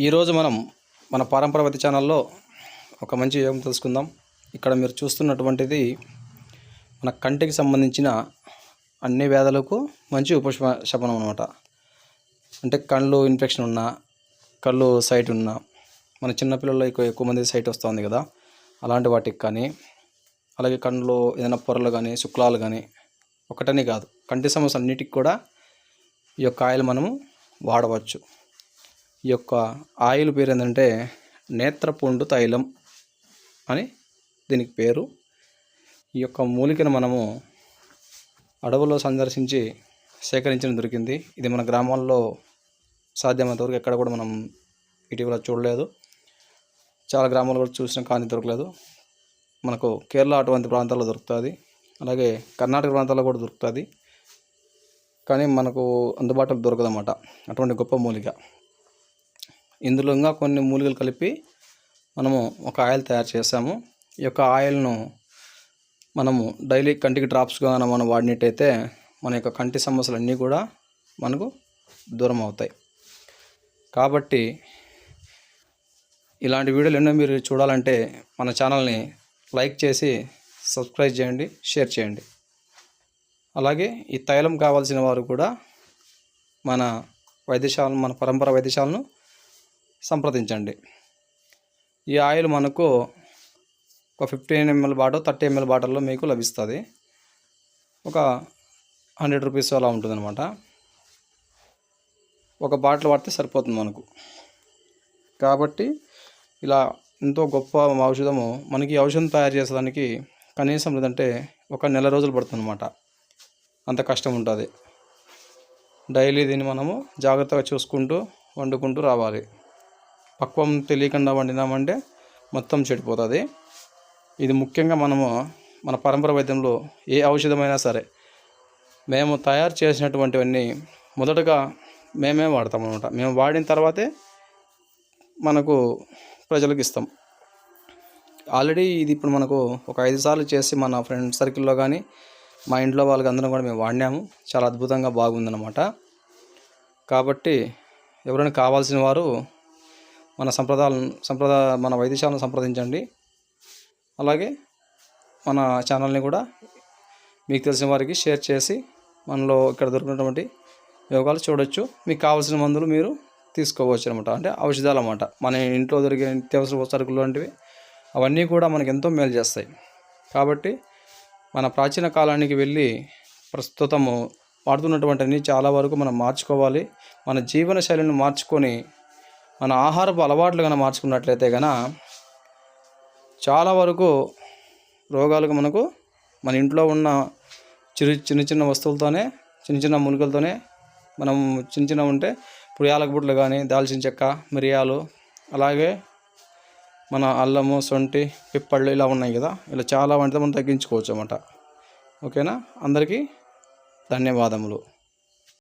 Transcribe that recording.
ఈరోజు మనం మన పారంపర్యవతి ఛానల్లో ఒక మంచి యోగం తెలుసుకుందాం. ఇక్కడ మీరు చూస్తున్నటువంటిది మన కంటికి సంబంధించిన అన్ని వ్యాధులకు మంచి ఉపశమనం అనమాట. అంటే కళ్ళు ఇన్ఫెక్షన్ ఉన్నా, కళ్ళు సైట్ ఉన్నా, మన చిన్నపిల్లల్లో ఎక్కువ మంది సైట్ వస్తుంది కదా, అలాంటి వాటికి కానీ, అలాగే కళ్ళు ఏదైనా పొరలు కానీ, శుక్లాలు కానీ, ఒకటని కాదు కంటి సమస్య అన్నిటికి కూడా ఈ యొక్క ఆయిల్ మనము వాడవచ్చు. ఈ యొక్క ఆయిల్ పేరు ఏంటంటే నేత్రపుండు తైలం అని దీనికి పేరు. ఈ యొక్క మూలికను మనము అడవుల్లో సందర్శించి సేకరించడం దొరికింది. ఇది మన గ్రామాల్లో సాధ్యమైనంతవరకు ఎక్కడ కూడా మనం ఇటీవల చూడలేదు. చాలా గ్రామాలు కూడా చూసినా కానీ దొరకలేదు. మనకు కేరళ అటువంటి ప్రాంతాల్లో దొరుకుతుంది, అలాగే కర్ణాటక ప్రాంతాల్లో కూడా దొరుకుతుంది, కానీ మనకు అందుబాటులో దొరకదన్నమాట అటువంటి గొప్ప మూలిక. ఇందులో ఇంకా కొన్ని మూలికలు కలిపి మనము ఒక ఆయిల్ తయారు చేసాము. ఈ యొక్క ఆయిల్ను మనము డైలీ కంటికి డ్రాప్స్గా మనం వాడినట్టయితే మన యొక్క కంటి సమస్యలు అన్నీ కూడా మనకు దూరం అవుతాయి. కాబట్టి ఇలాంటి వీడియోలు ఎన్నో మీరు చూడాలంటే మన ఛానల్ని లైక్ చేసి సబ్స్క్రైబ్ చేయండి, షేర్ చేయండి. అలాగే ఈ తైలం కావాల్సిన వారు కూడా మన పరంపర వైద్యశాలను సంప్రదించండి. ఈ ఆయిల్ మనకు ఒక 15 ml బాటిల్, 30 ml బాటిల్లో మీకు లభిస్తుంది. ఒక 100 రూపీస్ అలా ఉంటుందన్నమాట. ఒక బాటిల్ వాడితే సరిపోతుంది మనకు. కాబట్టి ఇలా ఎంతో గొప్ప ఔషధము. మనకి ఔషధం తయారు చేసేదానికి కనీసం లేదంటే ఒక నెల రోజులు పడుతుందన్నమాట. అంత కష్టం ఉంటుంది. డైలీ దీన్ని మనము జాగ్రత్తగా చూసుకుంటూ వండుకుంటూ రావాలి. పక్వం తెలియకుండా వండినామంటే మొత్తం చెడిపోతుంది. ఇది ముఖ్యంగా మనము మన పరంపర వైద్యంలో ఏ ఔషధమైనా సరే మేము తయారు చేసినటువంటివన్నీ మొదటగా మేమే వాడతాం అన్నమాట. మేము వాడిన తర్వాతే మనకు ప్రజలకు ఇస్తాం. ఆల్రెడీ ఇది ఇప్పుడు మనకు ఒక 5 సార్లు చేసి మన ఫ్రెండ్ సర్కిల్లో కానీ మా ఇంట్లో వాళ్ళకి అందరం కూడా మేము వాడినాము. చాలా అద్భుతంగా బాగుందన్నమాట. కాబట్టి ఎవరైనా కావాల్సిన వారు మన వైద్యశాలను సంప్రదించండి. అలాగే మన ఛానల్ని కూడా మీకు తెలిసిన వారికి షేర్ చేసి మనలో ఇక్కడ దొరికినటువంటి యోగాలు చూడొచ్చు. మీకు కావాల్సిన మందులు మీరు తీసుకోవచ్చు అనమాట. అంటే ఔషధాలు అన్నమాట. మన ఇంట్లో దొరికే నిత్యావసర సరుకులు లాంటివి అవన్నీ కూడా మనకు ఎంతో మేలు చేస్తాయి. కాబట్టి మన ప్రాచీన కాలానికి వెళ్ళి ప్రస్తుతము వాడుతున్నటువంటి అన్నీ చాలా వరకు మనం మార్చుకోవాలి. మన జీవన శైలిని మార్చుకొని మన ఆహారపు అలవాట్లు కనుక మార్చుకున్నట్లయితే చాలా వరకు రోగాలకు మనకు మన ఇంట్లో ఉన్న చిన్న వస్తువులతోనే, చిన్న మూలికలతోనే మనం చిన్న ఉంటే ఇప్పుడు యాలకుబుట్లు కానీ, దాల్చిన చెక్క, మిరియాలు, అలాగే మన అల్లము, సొంటి, పిప్పళ్ళు ఇలా ఉన్నాయి కదా, ఇలా చాలా వంటితో మనం తగ్గించుకోవచ్చు అన్నమాట. ఓకేనా? అందరికీ ధన్యవాదములు.